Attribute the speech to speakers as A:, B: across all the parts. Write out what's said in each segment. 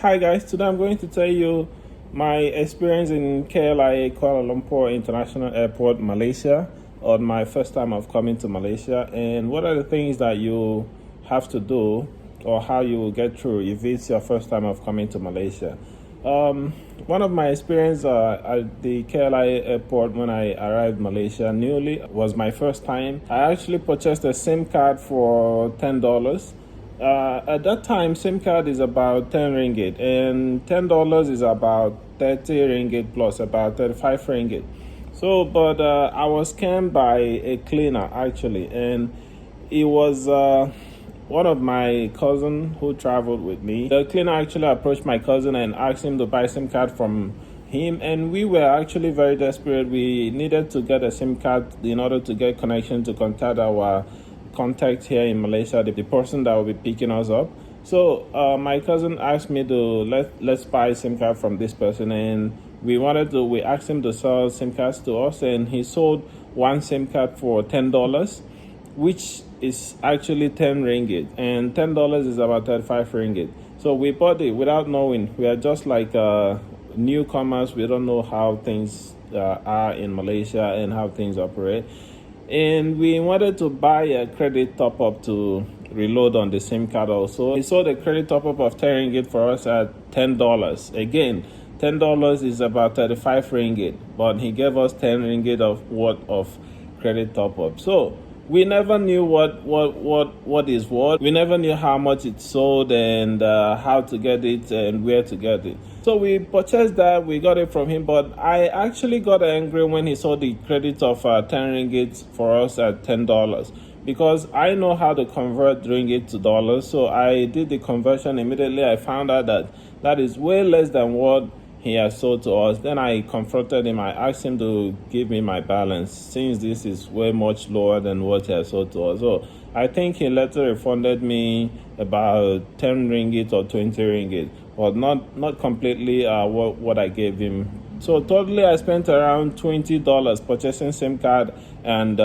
A: Hi guys, today I'm going to tell you my experience in KLIA Kuala Lumpur International Airport, Malaysia, on my first time of coming to Malaysia, and what are the things that you have to do or how you will get through if it's your first time of coming to Malaysia. One of my experience at the KLIA airport when I arrived Malaysia newly was my first time. I actually purchased a SIM card for $10. At that time, SIM card is about 10 ringgit, and $10 is about 30 ringgit plus about 35 ringgit. So, but I was scammed by a cleaner actually, and it was one of my cousin who traveled with me. The cleaner actually approached my cousin and asked him to buy a SIM card from him, and we were actually very desperate. We needed to get a SIM card in order to get connection to contact our contact here in Malaysia, the person that will be picking us up. So my cousin asked me to let's buy a SIM card from this person, and we asked him to sell SIM cards to us, and he sold one SIM card for $10, which is actually 10 ringgit, and $10 is about 35 ringgit. So we bought it without knowing. We are just like newcomers. We don't know how things are in Malaysia and how things operate. And we wanted to buy a credit top-up to reload on the SIM card also. He sold a credit top-up of 10 ringgit for us at $10. Again, $10 is about 35 ringgit, but he gave us 10 ringgit of worth of credit top-up. So we never knew what is what. We never knew how much it sold and how to get it and where to get it. So we purchased that, we got it from him, but I actually got angry when he saw the credit of 10 ringgit for us at $10, because I know how to convert ringgit to dollars. So I did the conversion immediately. I found out that is way less than what he has sold to us. Then I confronted him. I asked him to give me my balance, since this is way much lower than what he has sold to us. So I think he later refunded me about 10 ringgit or 20 ringgit, but not completely what I gave him. So totally I spent around $20 purchasing SIM card and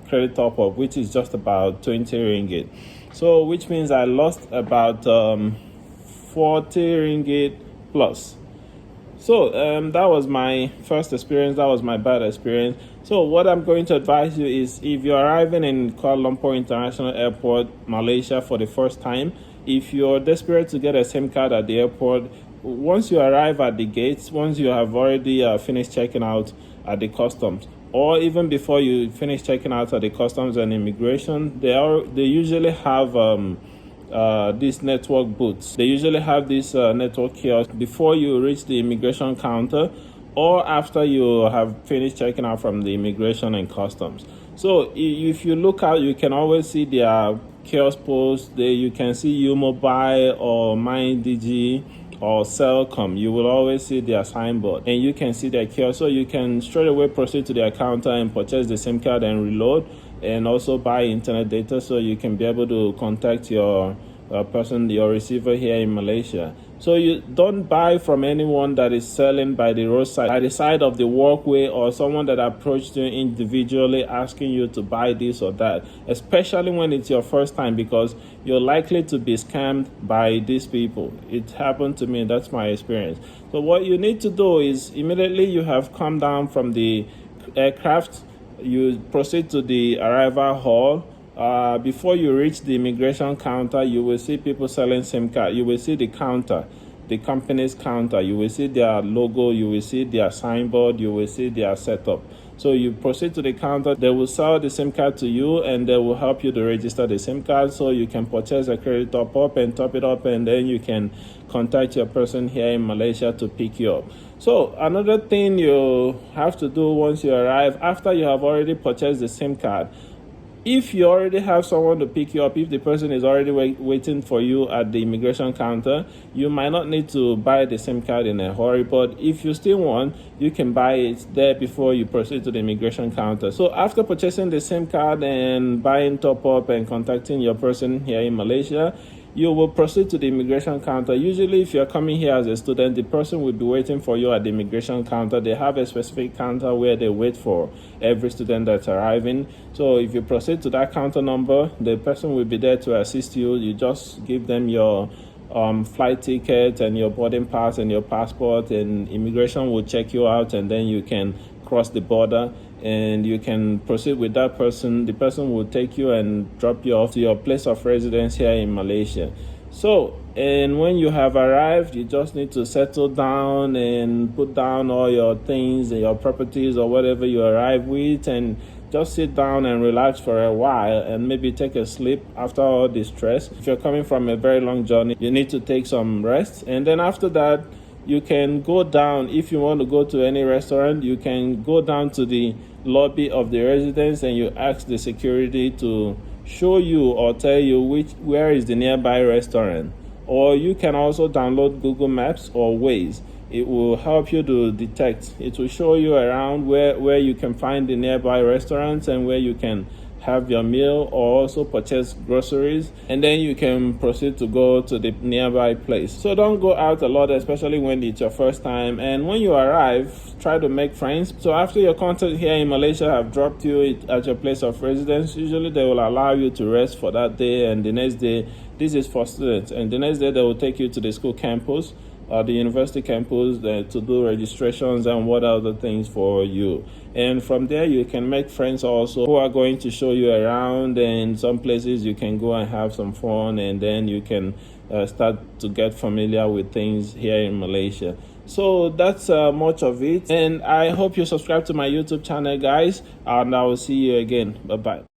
A: credit top-up, which is just about 20 ringgit. So which means I lost about 40 ringgit plus. So that was my first experience. That was my bad experience. So what I'm going to advise you is, if you're arriving in Kuala Lumpur International Airport, Malaysia, for the first time, if you're desperate to get a SIM card at the airport, once you arrive at the gates, once you have already finished checking out at the customs, or even before you finish checking out at the customs and immigration, they usually have these network booths. They usually have this network kiosk before you reach the immigration counter, or after you have finished checking out from the immigration and customs. So if you look out, you can always see their kiosk posts. You can see U-Mobile or MyDigi or Cellcom. You will always see their signboard, and you can see their kiosk. So you can straight away proceed to their counter and purchase the SIM card and reload, and also buy internet data, so you can be able to contact your your receiver here in Malaysia. So you don't buy from anyone that is selling by the roadside, by the side of the walkway, or someone that approached you individually asking you to buy this or that, especially when it's your first time, because you're likely to be scammed by these people. It happened to me. That's my experience. So what you need to do is, immediately you have come down from the aircraft, you proceed to the arrival hall. Before you reach the immigration counter, you will see people selling SIM card. You will see the counter, the company's counter. You will see their logo. You will see their signboard. You will see their setup. So you proceed to the counter. They will sell the SIM card to you, and they will help you to register the SIM card, so you can purchase a credit top-up and top it up, and then you can contact your person here in Malaysia to pick you up. So another thing you have to do once you arrive, after you have already purchased the SIM card, if you already have someone to pick you up, if the person is already waiting for you at the immigration counter, you might not need to buy the SIM card in a hurry. But if you still want, you can buy it there before you proceed to the immigration counter. So after purchasing the SIM card and buying top-up and contacting your person here in Malaysia, you will proceed to the immigration counter. Usually, if you're coming here as a student, the person will be waiting for you at the immigration counter. They have a specific counter where they wait for every student that's arriving. So if you proceed to that counter number, the person will be there to assist you. You just give them your flight ticket and your boarding pass and your passport, and immigration will check you out, and then you can cross the border and you can proceed with that person. The person will take you and drop you off to your place of residence here in Malaysia. So, and when you have arrived, you just need to settle down and put down all your things and your properties or whatever you arrive with, and just sit down and relax for a while and maybe take a sleep after all the stress. If you're coming from a very long journey, you need to take some rest. And then after that, you can go down. If you want to go to any restaurant, you can go down to the lobby of the residence and you ask the security to show you or tell you where is the nearby restaurant. Or you can also download Google Maps or Waze. It will help you to detect. It will show you around where you can find the nearby restaurants and where you can have your meal or also purchase groceries, and then you can proceed to go to the nearby place. So don't go out a lot, especially when it's your first time. And when you arrive, try to make friends. So after your contact here in Malaysia have dropped you at your place of residence, usually they will allow you to rest for that day, and the next day, this is for students, and the next day they will take you to the school campus or the university campus to do registrations and what other things for you. And from there you can make friends also who are going to show you around, and some places you can go and have some fun, and then you can start to get familiar with things here in Malaysia. So that's much of it, and I hope you subscribe to my YouTube channel, guys, and I will see you again. Bye bye.